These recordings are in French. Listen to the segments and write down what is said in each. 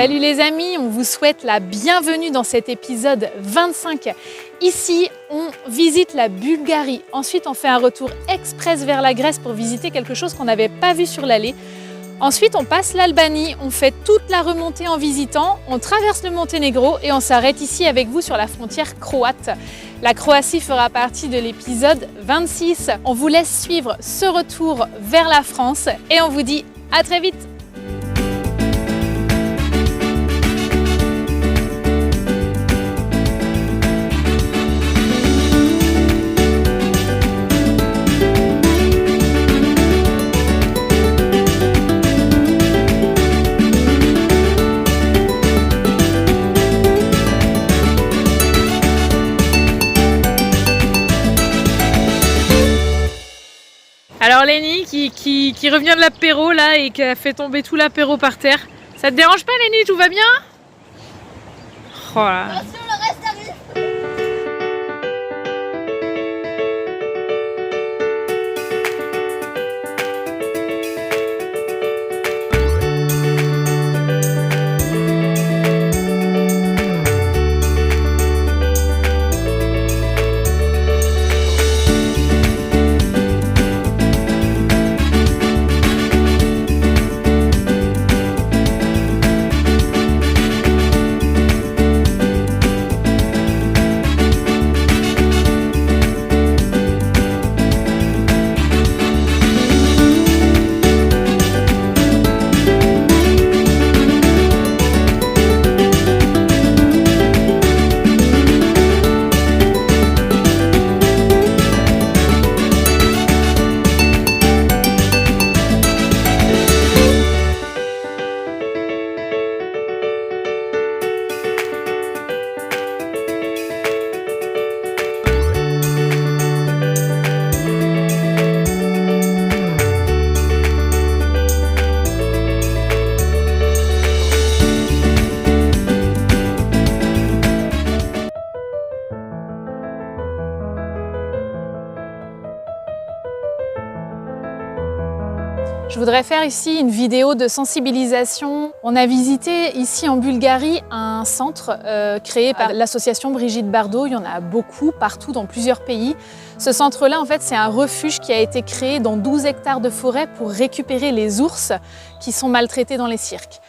Salut les amis, on vous souhaite la bienvenue dans cet épisode 25. Ici, on visite la Bulgarie. Ensuite, on fait un retour express vers la Grèce pour visiter quelque chose qu'on n'avait pas vu sur l'allée. Ensuite, on passe l'Albanie, on fait toute la remontée en visitant, on traverse le Monténégro et on s'arrête ici avec vous sur la frontière croate. La Croatie fera partie de l'épisode 26. On vous laisse suivre ce retour vers la France et on vous dit à très vite. Alors Lénie qui revient de l'apéro là et qui a fait tomber tout l'apéro par terre. Ça te dérange pas Lénie, tout va bien? Oh là. Attention, le reste arrive. Je voudrais faire ici une vidéo de sensibilisation. On a visité ici en Bulgarie un centre créé par l'association Brigitte Bardot. Il y en a beaucoup, partout, dans plusieurs pays. Ce centre-là, en fait, c'est un refuge qui a été créé dans 12 hectares de forêt pour récupérer les ours qui sont maltraités dans les cirques.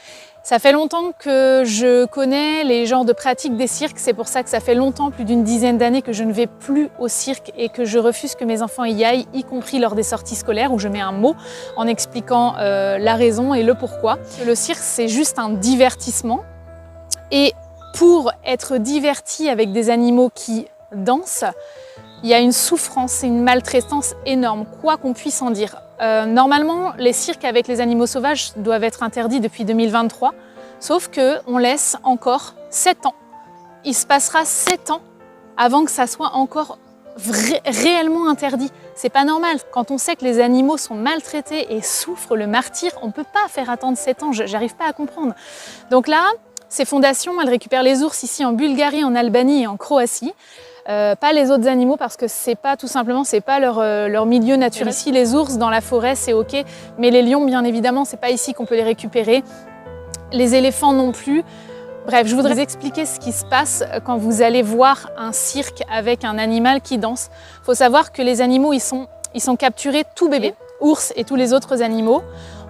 Ça fait longtemps que je connais les genres de pratiques des cirques, c'est pour ça que ça fait longtemps, plus d'une dizaine d'années, que je ne vais plus au cirque et que je refuse que mes enfants y aillent, y compris lors des sorties scolaires où je mets un mot en expliquant la raison et le pourquoi. Le cirque, c'est juste un divertissement et pour être diverti avec des animaux qui dansent, il y a une souffrance et une maltraitance énorme, quoi qu'on puisse en dire. Normalement, les cirques avec les animaux sauvages doivent être interdits depuis 2023, sauf qu'on laisse encore 7 ans. Il se passera 7 ans avant que ça soit encore réellement interdit. C'est pas normal. Quand on sait que les animaux sont maltraités et souffrent le martyre, on ne peut pas faire attendre 7 ans, j'arrive pas à comprendre. Donc là, ces fondations, elles récupèrent les ours ici en Bulgarie, en Albanie et en Croatie. Pas les autres animaux parce que c'est pas tout simplement c'est pas leur milieu naturel. Ici les ours dans la forêt c'est ok, mais les lions bien évidemment c'est pas ici qu'on peut les récupérer. Les éléphants non plus. Bref, je voudrais vous expliquer ce qui se passe quand vous allez voir un cirque avec un animal qui danse. Il faut savoir que les animaux ils sont capturés tout bébés, ours et tous les autres animaux.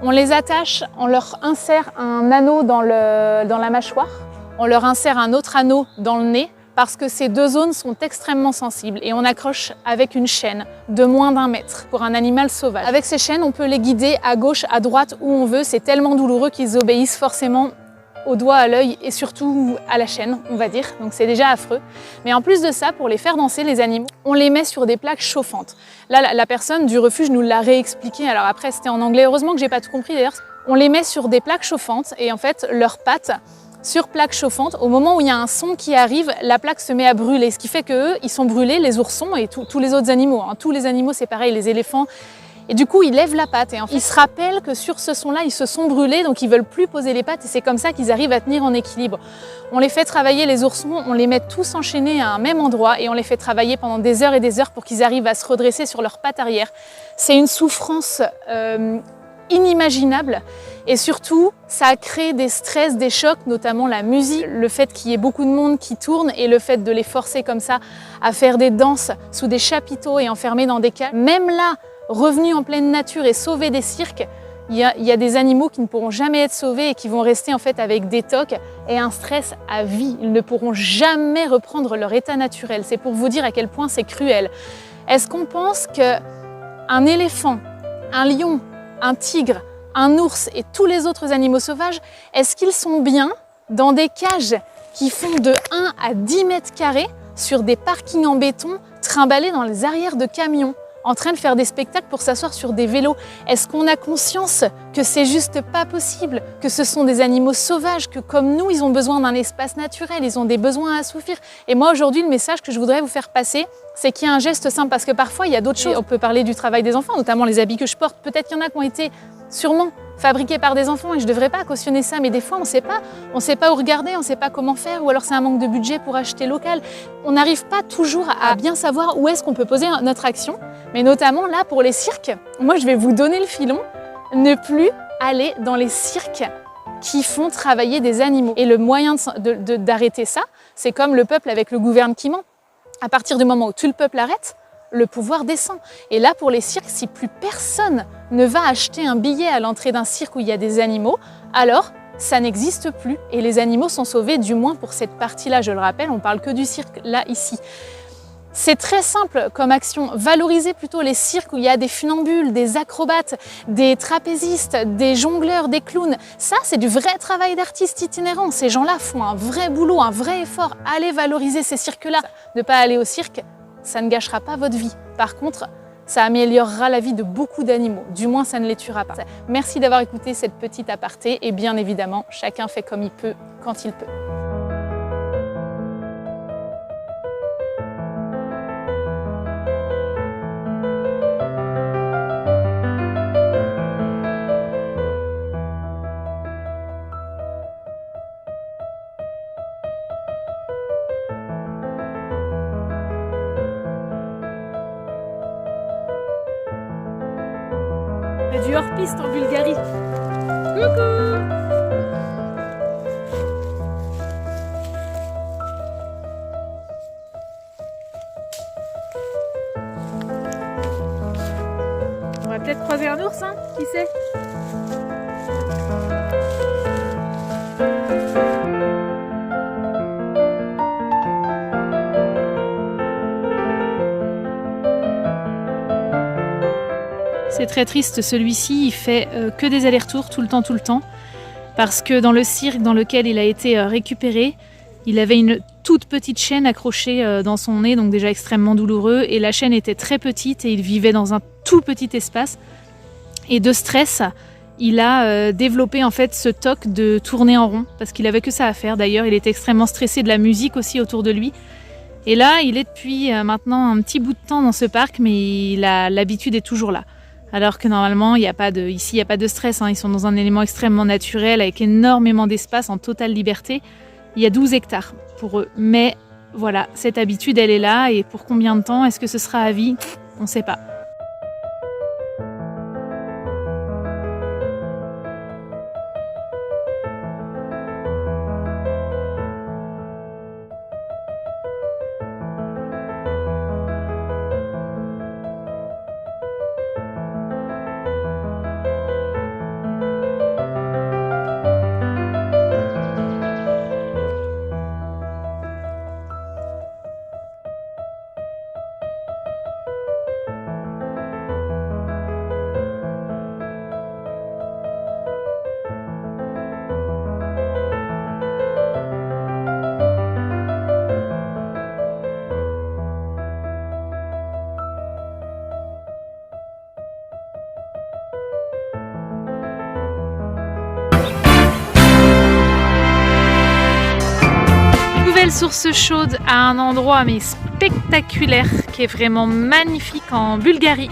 On les attache, on leur insère un anneau dans la mâchoire, on leur insère un autre anneau dans le nez, parce que ces deux zones sont extrêmement sensibles et on accroche avec une chaîne de moins d'1 mètre pour un animal sauvage. Avec ces chaînes, on peut les guider à gauche, à droite, où on veut. C'est tellement douloureux qu'ils obéissent forcément au doigt, à l'œil et surtout à la chaîne, on va dire. Donc c'est déjà affreux. Mais en plus de ça, pour les faire danser, les animaux, on les met sur des plaques chauffantes. Là, la personne du refuge nous l'a réexpliqué. Alors après, c'était en anglais. Heureusement que j'ai pas tout compris d'ailleurs. On les met sur des plaques chauffantes et en fait, leurs pattes sur plaque chauffante, au moment où il y a un son qui arrive, la plaque se met à brûler. Ce qui fait qu'eux, ils sont brûlés, les oursons et tous les autres animaux. Hein. Tous les animaux, c'est pareil, les éléphants. Et du coup, ils lèvent la patte. Et en fait, ils se rappellent que sur ce son-là, ils se sont brûlés, donc ils veulent plus poser les pattes. Et c'est comme ça qu'ils arrivent à tenir en équilibre. On les fait travailler, les oursons, on les met tous enchaînés à un même endroit et on les fait travailler pendant des heures et des heures pour qu'ils arrivent à se redresser sur leurs pattes arrière. C'est une souffrance inimaginable. Et surtout, ça a créé des stress, des chocs, notamment la musique, le fait qu'il y ait beaucoup de monde qui tourne et le fait de les forcer comme ça à faire des danses sous des chapiteaux et enfermés dans des cages. Même là, revenus en pleine nature et sauvés des cirques, il y a des animaux qui ne pourront jamais être sauvés et qui vont rester en fait avec des tocs et un stress à vie. Ils ne pourront jamais reprendre leur état naturel. C'est pour vous dire à quel point c'est cruel. Est-ce qu'on pense qu'un éléphant, un lion, un tigre, un ours et tous les autres animaux sauvages, est-ce qu'ils sont bien dans des cages qui font de 1 à 10 mètres carrés sur des parkings en béton, trimballés dans les arrières de camions, en train de faire des spectacles pour s'asseoir sur des vélos? Est-ce qu'on a conscience que c'est juste pas possible, que ce sont des animaux sauvages, que comme nous, ils ont besoin d'un espace naturel, ils ont des besoins à assouvir? Et moi, aujourd'hui, le message que je voudrais vous faire passer, c'est qu'il y a un geste simple, parce que parfois, il y a d'autres choses. On peut parler du travail des enfants, notamment les habits que je porte. Peut-être qu'il y en a qui ont été sûrement fabriqués par des enfants et je ne devrais pas cautionner ça, mais des fois on ne sait pas où regarder, on ne sait pas comment faire, ou alors c'est un manque de budget pour acheter local. On n'arrive pas toujours à bien savoir où est-ce qu'on peut poser notre action, mais notamment là pour les cirques, moi je vais vous donner le filon, ne plus aller dans les cirques qui font travailler des animaux. Et le moyen d'arrêter ça, c'est comme le peuple avec le gouverne qui ment. À partir du moment où tout le peuple arrête, le pouvoir descend. Et là, pour les cirques, si plus personne ne va acheter un billet à l'entrée d'un cirque où il y a des animaux, alors ça n'existe plus. Et les animaux sont sauvés, du moins pour cette partie-là. Je le rappelle, on parle que du cirque, là, ici. C'est très simple comme action. Valoriser plutôt les cirques où il y a des funambules, des acrobates, des trapézistes, des jongleurs, des clowns. Ça, c'est du vrai travail d'artiste itinérant. Ces gens-là font un vrai boulot, un vrai effort. Allez valoriser ces cirques-là. Ne pas aller au cirque, ça ne gâchera pas votre vie. Par contre, ça améliorera la vie de beaucoup d'animaux. Du moins, ça ne les tuera pas. Merci d'avoir écouté cette petite aparté. Et bien évidemment, chacun fait comme il peut, quand il peut. Du hors-piste en Bulgarie. Coucou! On va peut-être croiser un ours, hein? Qui sait? C'est très triste, celui-ci, il fait que des allers-retours tout le temps, parce que dans le cirque dans lequel il a été récupéré, il avait une toute petite chaîne accrochée dans son nez, donc déjà extrêmement douloureux, et la chaîne était très petite et il vivait dans un tout petit espace. Et de stress, il a développé en fait ce toc de tourner en rond, parce qu'il avait que ça à faire. D'ailleurs, il était extrêmement stressé de la musique aussi autour de lui. Et là, il est depuis maintenant un petit bout de temps dans ce parc, mais l'habitude est toujours là. Alors que normalement, ici, il n'y a pas de stress. Ils sont dans un élément extrêmement naturel, avec énormément d'espace, en totale liberté. Il y a 12 hectares pour eux. Mais voilà, cette habitude, elle est là. Et pour combien de temps? Est-ce que ce sera à vie? On ne sait pas. Source chaude à un endroit mais spectaculaire qui est vraiment magnifique en Bulgarie.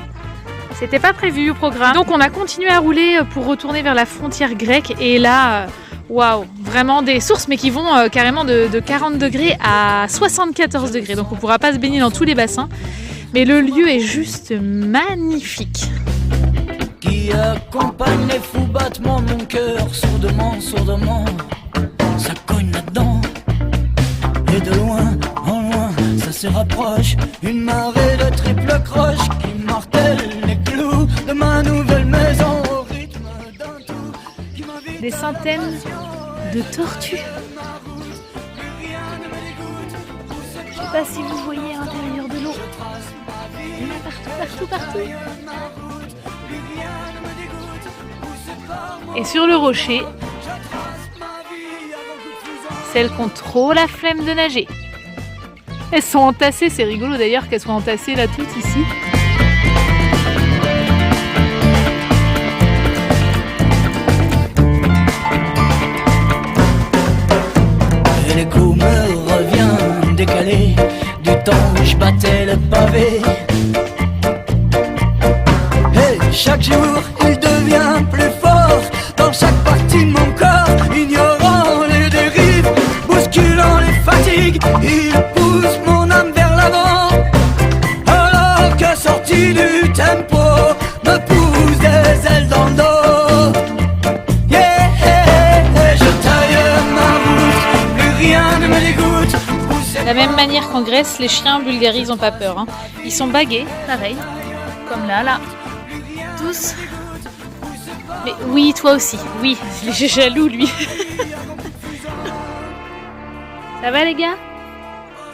C'était pas prévu au programme. Donc on a continué à rouler pour retourner vers la frontière grecque et là, waouh, vraiment des sources mais qui vont carrément de 40 degrés à 74 degrés. Donc on pourra pas se baigner dans tous les bassins. Mais le lieu est juste magnifique. qui accompagne les fous battements de mon cœur. Sourdement, sourdement, ça cogne là-dedans. Et de loin en loin, ça se rapproche. Une marée de triple croche qui martèle les clous de ma nouvelle maison au rythme d'un tout qui m'invite. Des centaines de tortues. Je sais pas si vous voyez à l'intérieur de l'eau. Il y en a partout, partout, partout. Et sur le rocher, celles qui ont trop la flemme de nager. Elles sont entassées, c'est rigolo d'ailleurs qu'elles soient entassées là toutes ici. Et l'écho me revient décalé du temps où je battais le pavé. Et chaque jour il devient plus fort dans chaque partie de mon corps, ignorant les dérives, bousculant les fatigues. Il pousse mon âme vers l'avant, alors que sorti du tempo me pousse des ailes dans le dos. Yeah, je taille ma route, plus rien ne me dégoûte. De la même manière qu'en Grèce, les chiens en Bulgarie, ils n'ont pas peur. Hein. Ils sont bagués, pareil, comme là. Tous. Mais oui, toi aussi. Oui, j'ai jaloux, lui. Ça va, les gars?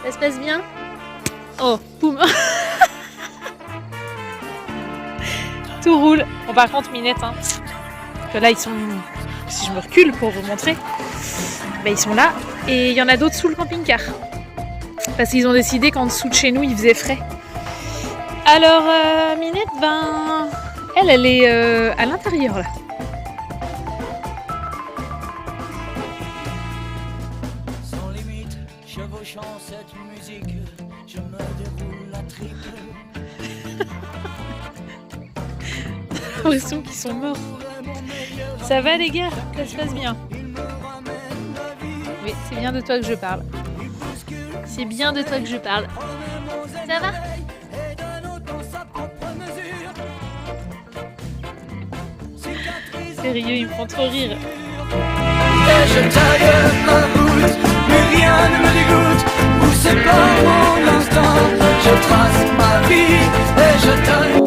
Ça se passe bien? Oh, boum. Tout roule. Bon, par contre, Minette, hein, parce que là, ils sont... Si je me recule pour vous montrer, ben, ils sont là. Et il y en a d'autres sous le camping-car. Parce qu'ils ont décidé qu'en dessous de chez nous, il faisait frais. Alors, Minette, ben... Elle est à l'intérieur, là. Sans limite, chevauchant cette musique, je me déroule la triple. J'ai l'impression qu'ils sont morts. Ça va, les gars? Ça se passe bien? Oui, c'est bien de toi que je parle. C'est bien de toi que je parle. Ça va? Sérieux, ils me font trop rire. Et je taille ma route, mais rien ne me dégoûte. Où c'est pas mon instant, je trace ma vie et je taille.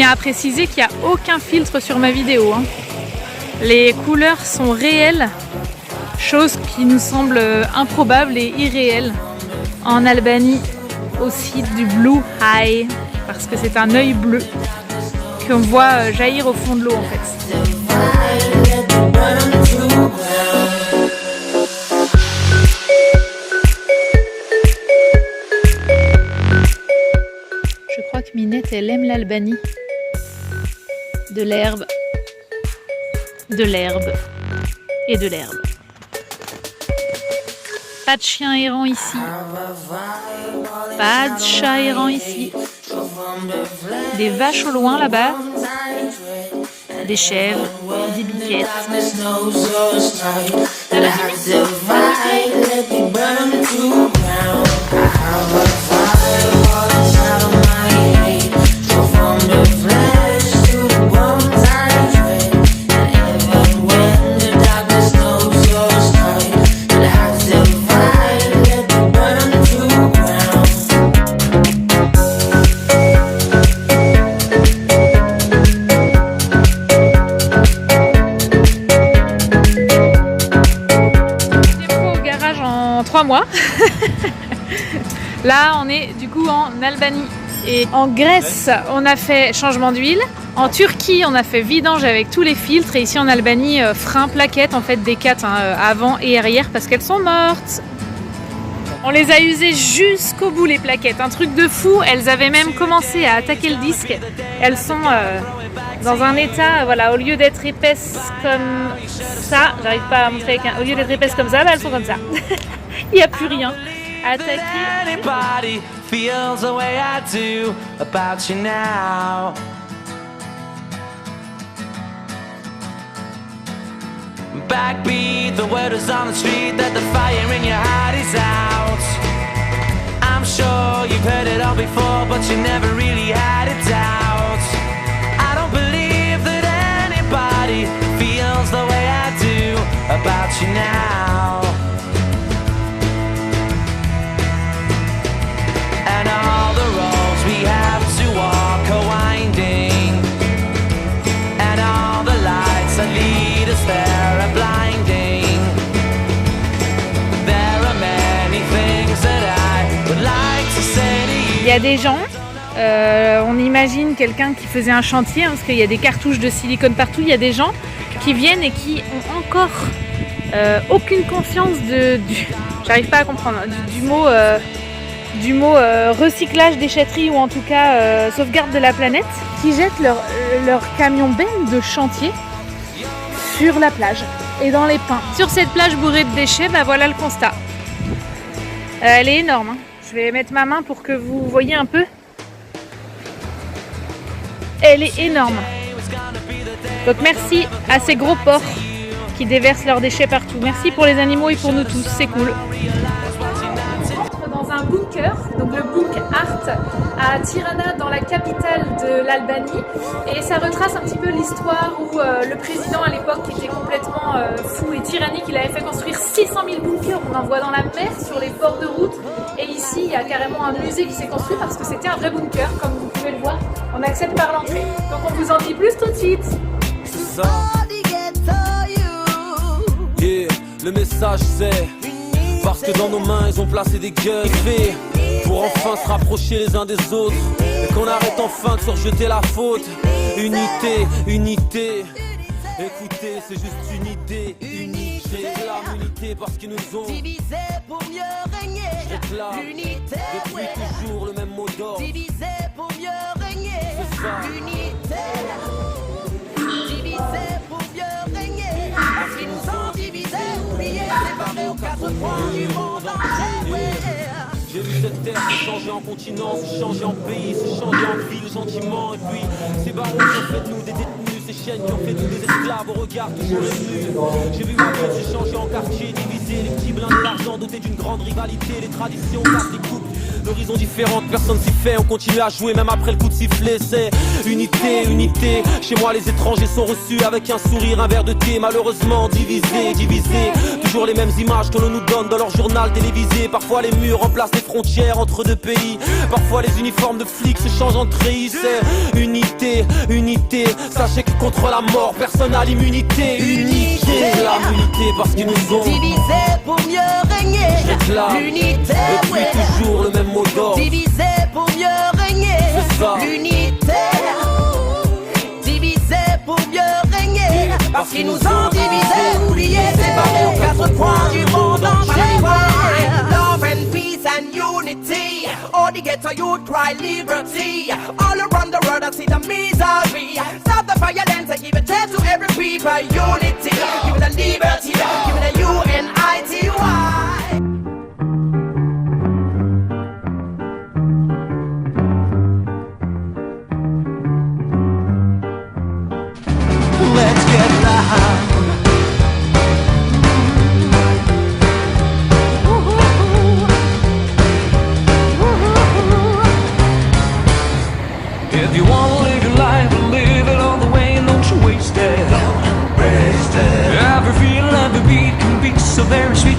À préciser qu'il n'y a aucun filtre sur ma vidéo. Hein. Les couleurs sont réelles, chose qui nous semble improbable et irréelle. En Albanie, aussi du blue eye, parce que c'est un œil bleu qu'on voit jaillir au fond de l'eau en fait. Je crois que Minette, elle aime l'Albanie. De l'herbe et de l'herbe. Pas de chien errant ici. Pas de chat errant ici. Des vaches au loin là-bas. Des chèvres, des biquettes. En 3 mois. Là on est du coup en Albanie et en Grèce on a fait changement d'huile, en Turquie on a fait vidange avec tous les filtres et ici en Albanie frein, plaquettes, en fait des 4 avant et arrière parce qu'elles sont mortes. On les a usées jusqu'au bout les plaquettes, un truc de fou, elles avaient même commencé à attaquer le disque. Elles sont dans un état, voilà, au lieu d'être épaisses comme ça, j'arrive pas à montrer avec au lieu d'être épaisses comme ça, bah elles sont comme ça. Il n'y a plus rien à attaquer. Backbeat, the word is on the street that the fire in your heart is out. I'm sure you've heard it all before, but you never really had it out. I don't believe that anybody feels the way I do about you now. And all the roads we have to walk are winding, and all the lights that lead us there are blinding. There are many things that I would like to say to you. Il y a des gens, on imagine quelqu'un qui faisait un chantier, parce qu'il y a des cartouches de silicone partout, il y a des gens qui viennent et qui ont encore aucune conscience j'arrive pas à comprendre, du mot recyclage, déchetterie ou en tout cas sauvegarde de la planète, qui jettent leur camion benne de chantier sur la plage et dans les pins. Sur cette plage bourrée de déchets, bah voilà le constat. Elle est énorme, hein. Je vais mettre ma main pour que vous voyez un peu. Elle est énorme. Donc merci à ces gros porcs qui déversent leurs déchets partout. Merci pour les animaux et pour nous tous, c'est cool. Dans un bunker, donc le Bunk Art à Tirana, dans la capitale de l'Albanie, et ça retrace un petit peu l'histoire où le président à l'époque, qui était complètement fou et tyrannique, il avait fait construire 600 000 bunkers, on en voit dans la mer, sur les bords de route, et ici il y a carrément un musée qui s'est construit parce que c'était un vrai bunker, comme vous pouvez le voir, on accède par l'entrée. Donc on vous en dit plus tout de suite. Yeah, le message c'est parce que dans nos mains ils ont placé des gueules pour enfin se rapprocher les uns des autres et qu'on arrête enfin de se rejeter la faute. Unité, unité. Écoutez, c'est juste une idée, unité. Réclame l'unité parce qu'ils nous ont divisé pour mieux régner. Réclame l'unité depuis toujours le même mot d'ordre. Divisé pour mieux régner. C'est ça. L'unité. Divisé pour mieux régner. Parce qu'ils nous ont divisé, oubliés, séparés aux 4 coins du monde entier. J'ai vu cette terre se changer en continent, se changer en pays, se changer en ville gentiment. Et puis ces barons qui ont fait de nous des détenus, ces chaînes qui ont fait de nous des esclaves au regard toujours les murs. J'ai vu Madrid se changer en quartier divisé, les petits blindés d'argent dotés d'une grande rivalité, les traditions cassent les coupes. L'horizon différente, personne s'y fait, on continue à jouer même après le coup de sifflet. C'est unité, unité. Chez moi les étrangers sont reçus avec un sourire, un verre de thé. Malheureusement divisé, divisé. Toujours les mêmes images que l'on nous donne dans leur journal télévisé. Parfois les murs remplacent les frontières entre deux pays. Parfois les uniformes de flics se changent en treillis. C'est unité, unité. Sachez que contre la mort personne n'a l'immunité. Unité, l'immunité parce qu'ils nous ont divisé pour mieux régner. L'unité, depuis toujours le même mot d'ordre. Divisé pour mieux régner. C'est ça. L'unité. Divisé pour mieux régner. Parce qu'ils nous ont divisés, oubliés, séparés aux 4 coins du monde entier. Love and peace and unity. All the ghetto youth cry liberty. All around the world I see the misery. Stop the violence and give a chance to every people. Unity, give it a liberty, give it a UNITY.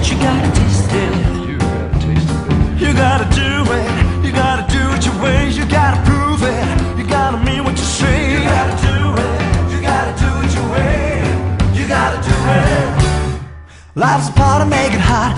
but you gotta taste it. You gotta taste it, baby. You gotta do it, you gotta do it your way, you gotta prove it, you gotta mean what you say. You gotta do it, you gotta do it your way, you gotta do it. Life's a part of making hot,